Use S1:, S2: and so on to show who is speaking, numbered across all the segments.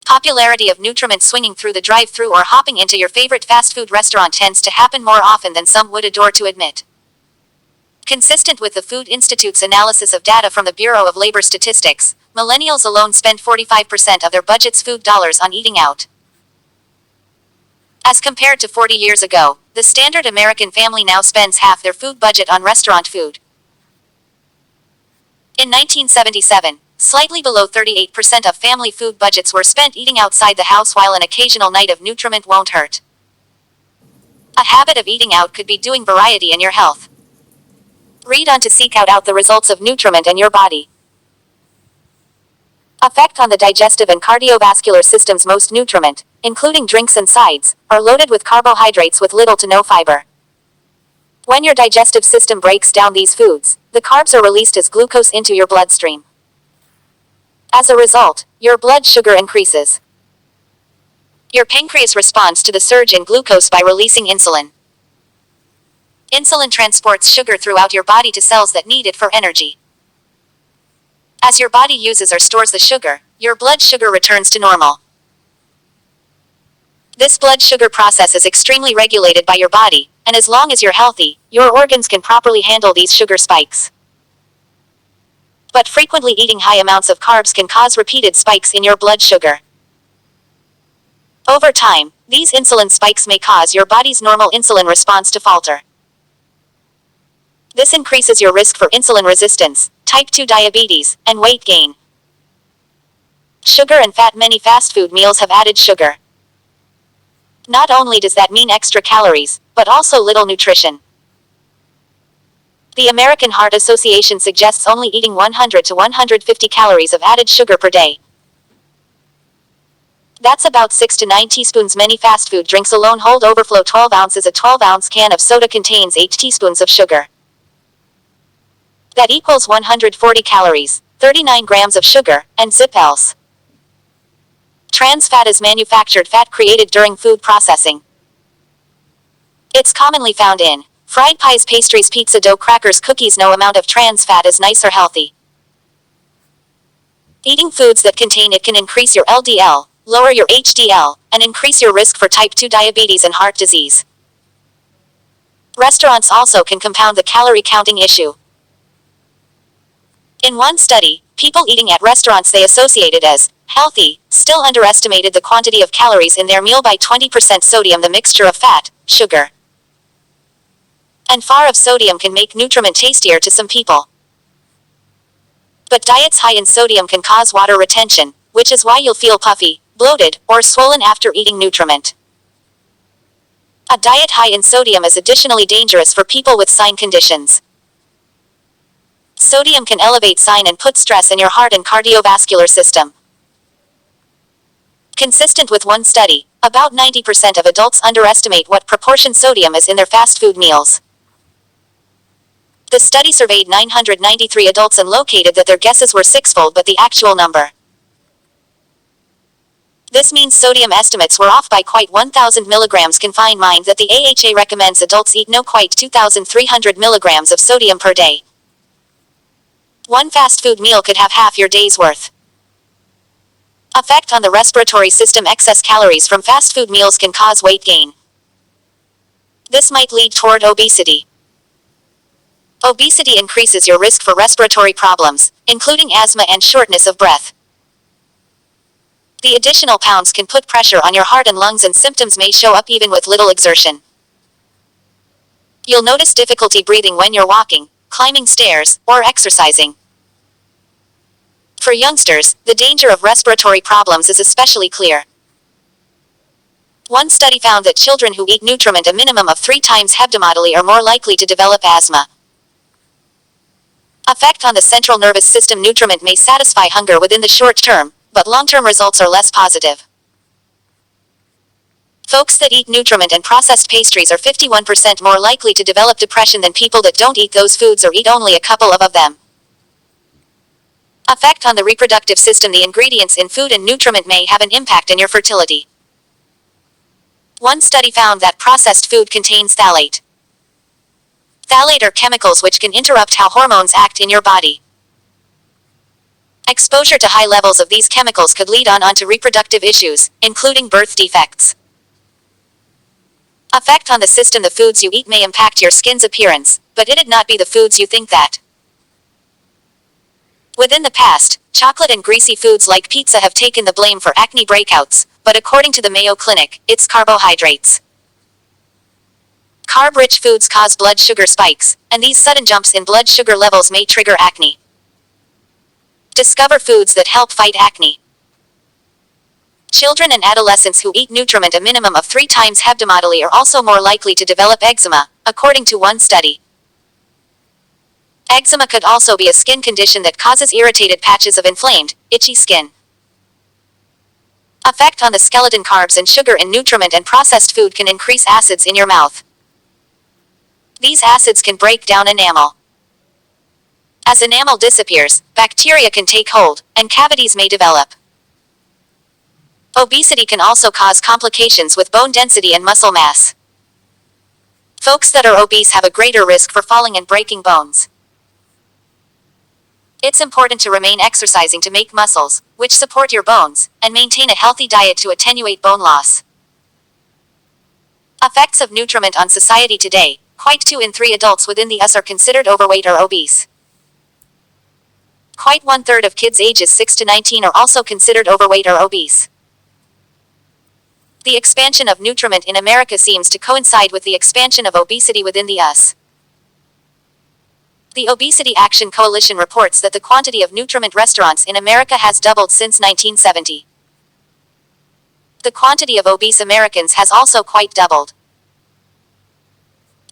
S1: Popularity of nutriment swinging through the drive-thru or hopping into your favorite fast food restaurant tends to happen more often than some would adore to admit. Consistent with the Food Institute's analysis of data from the Bureau of Labor Statistics, millennials alone spend 45% of their budget's food dollars on eating out. As compared to 40 years ago, the standard American family now spends half their food budget on restaurant food. In 1977, slightly below 38% of family food budgets were spent eating outside the house, while an occasional night of nutriment won't hurt. A habit of eating out could be doing variety in your health. Read on to seek out the results of nutriment in your body. Effect on the digestive and cardiovascular systems. Most nutriment, including drinks and sides, are loaded with carbohydrates with little to no fiber. When your digestive system breaks down these foods, the carbs are released as glucose into your bloodstream. As a result, your blood sugar increases. Your pancreas responds to the surge in glucose by releasing insulin. Insulin transports sugar throughout your body to cells that need it for energy. As your body uses or stores the sugar, your blood sugar returns to normal. This blood sugar process is extremely regulated by your body, and as long as you're healthy, your organs can properly handle these sugar spikes. But frequently eating high amounts of carbs can cause repeated spikes in your blood sugar. Over time, these insulin spikes may cause your body's normal insulin response to falter. This increases your risk for insulin resistance, type 2 diabetes, and weight gain. Sugar and fat. Many fast food meals have added sugar. Not only does that mean extra calories, but also little nutrition. The American Heart Association suggests only eating 100 to 150 calories of added sugar per day. That's about 6 to 9 teaspoons. Many fast food drinks alone hold overflow 12 ounces. A 12-ounce can of soda contains 8 teaspoons of sugar. That equals 140 calories, 39 grams of sugar, and zip else. Trans fat is manufactured fat created during food processing. It's commonly found in fried pies, pastries, pizza dough, crackers, cookies. No amount of trans fat is nice or healthy. Eating foods that contain it can increase your LDL, lower your HDL, and increase your risk for type 2 diabetes and heart disease. Restaurants also can compound the calorie counting issue. In one study, people eating at restaurants they associated as healthy still underestimated the quantity of calories in their meal by 20%. Sodium, the mixture of fat, sugar, and far of sodium, can make nutriment tastier to some people. But diets high in sodium can cause water retention, which is why you'll feel puffy, bloated, or swollen after eating nutriment. A diet high in sodium is additionally dangerous for people with sign conditions. Sodium can elevate sign and put stress in your heart and cardiovascular system. Consistent with one study, about 90% of adults underestimate what proportion sodium is in their fast food meals. The study surveyed 993 adults and located that their guesses were sixfold but the actual number. This means sodium estimates were off by quite 1,000 milligrams. Can find mind that the AHA recommends adults eat no quite 2,300 milligrams of sodium per day. One fast food meal could have half your day's worth. Effect on the respiratory system. Excess calories from fast food meals can cause weight gain. This might lead toward obesity. Obesity increases your risk for respiratory problems, including asthma and shortness of breath. The additional pounds can put pressure on your heart and lungs, and symptoms may show up even with little exertion. You'll notice difficulty breathing when you're walking, climbing stairs, or exercising. For youngsters, the danger of respiratory problems is especially clear. One study found that children who eat nutriment a minimum of 3 times hebdomadally are more likely to develop asthma. Effect on the central nervous system. Nutriment may satisfy hunger within the short term, but long-term results are less positive. Folks that eat nutriment and processed pastries are 51% more likely to develop depression than people that don't eat those foods or eat only a couple of them. Effect on the reproductive system. The ingredients in food and nutriment may have an impact on your fertility. One study found that processed food contains phthalate. Phthalate are chemicals which can interrupt how hormones act in your body. Exposure to high levels of these chemicals could lead onto reproductive issues, including birth defects. Effect on the system. The foods you eat may impact your skin's appearance, but it'd not be the foods you think that. Within the past, chocolate and greasy foods like pizza have taken the blame for acne breakouts, but according to the Mayo Clinic, it's carbohydrates. Carb-rich foods cause blood sugar spikes, and these sudden jumps in blood sugar levels may trigger acne. Discover foods that help fight acne. Children and adolescents who eat nutriment a minimum of 3 times hebdomadally are also more likely to develop eczema, according to one study. Eczema could also be a skin condition that causes irritated patches of inflamed, itchy skin. Effect on the skeleton. Carbs and sugar in nutriment and processed food can increase acids in your mouth. These acids can break down enamel. As enamel disappears, bacteria can take hold, and cavities may develop. Obesity can also cause complications with bone density and muscle mass. Folks that are obese have a greater risk for falling and breaking bones. It's important to remain exercising to make muscles, which support your bones, and maintain a healthy diet to attenuate bone loss. Effects of nutriment on society today. Quite 2 in 3 adults within the US are considered overweight or obese. Quite 1/3 of kids ages 6 to 19 are also considered overweight or obese. The expansion of nutriment in America seems to coincide with the expansion of obesity within the US. The Obesity Action Coalition reports that the quantity of nutriment restaurants in America has doubled since 1970. The quantity of obese Americans has also quite doubled.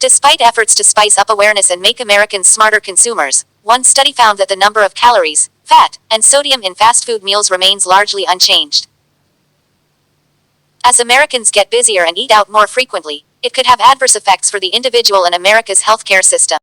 S1: Despite efforts to spice up awareness and make Americans smarter consumers, one study found that the number of calories, fat, and sodium in fast food meals remains largely unchanged. As Americans get busier and eat out more frequently, it could have adverse effects for the individual and America's healthcare system.